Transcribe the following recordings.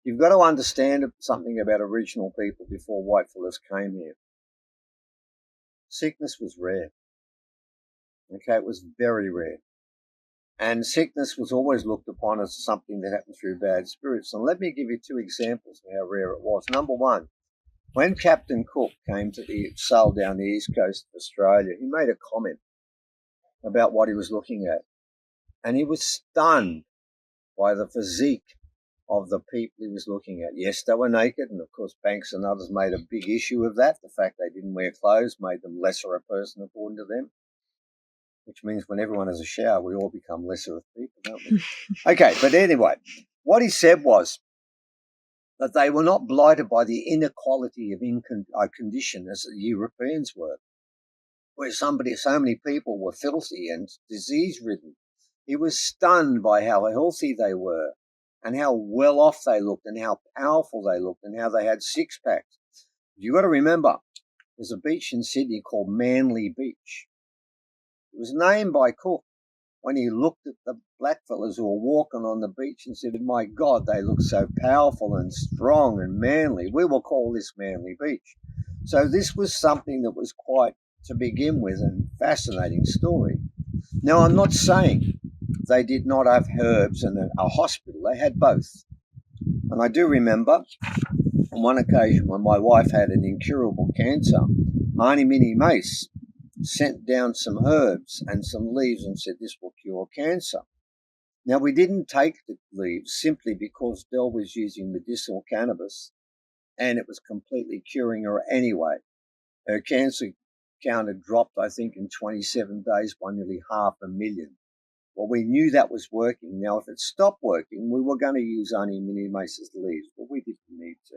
You've got to understand something about Aboriginal people before whitefellas came here. Sickness was rare. Okay, it was very rare. And sickness was always looked upon as something that happened through bad spirits. And let me give you two examples of how rare it was. Number one, when Captain Cook sailed down the east coast of Australia, he made a comment about what he was looking at. And he was stunned by the physique of the people he was looking at. Yes, they were naked, and of course Banks and others made a big issue of that. The fact they didn't wear clothes made them lesser a person according to them, which means when everyone has a shower, we all become lesser of people, don't we? Okay, but anyway, what he said was that they were not blighted by the inequality of condition as the Europeans were, where so many people were filthy and disease-ridden. He was stunned by how healthy they were and how well off they looked and how powerful they looked and how they had six-packs. You've got to remember, there's a beach in Sydney called Manly Beach. It was named by Cook when he looked at the blackfellas who were walking on the beach and said, my God, they look so powerful and strong and manly. We will call this Manly Beach. So this was something that was quite, to begin with, a fascinating story. Now, I'm not saying they did not have herbs and a hospital. They had both. And I do remember on one occasion when my wife had an incurable cancer, Auntie Minnie Mace sent down some herbs and some leaves and said, this will cure cancer. Now, we didn't take the leaves simply because Del was using medicinal cannabis and it was completely curing her anyway. Her cancer count had dropped, I think, in 27 days by nearly 500,000. Well, we knew that was working. Now, if it stopped working, we were going to use Auntie Minnie Mace's leaves, but we didn't need to.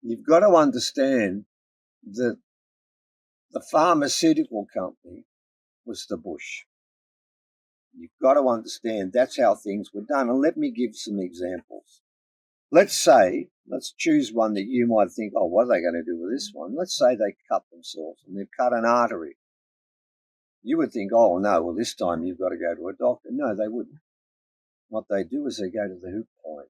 You've got to understand that the pharmaceutical company was the bush. You've got to understand that's how things were done. And let me give some examples. Let's choose one that you might think, oh, what are they going to do with this one? Let's say they cut themselves and they've cut an artery. You would think, oh, no, well, this time you've got to go to a doctor. No, they wouldn't. What they do is they go to the hoop pine.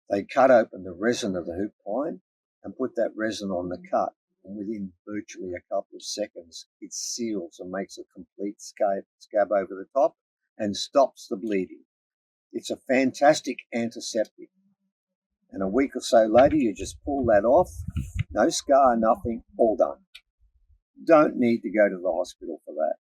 They cut open the resin of the hoop pine and put that resin on the cut. And within virtually a couple of seconds, it seals and makes a complete scab over the top and stops the bleeding. It's a fantastic antiseptic. And a week or so later, you just pull that off. No scar, nothing, all done. Don't need to go to the hospital for that.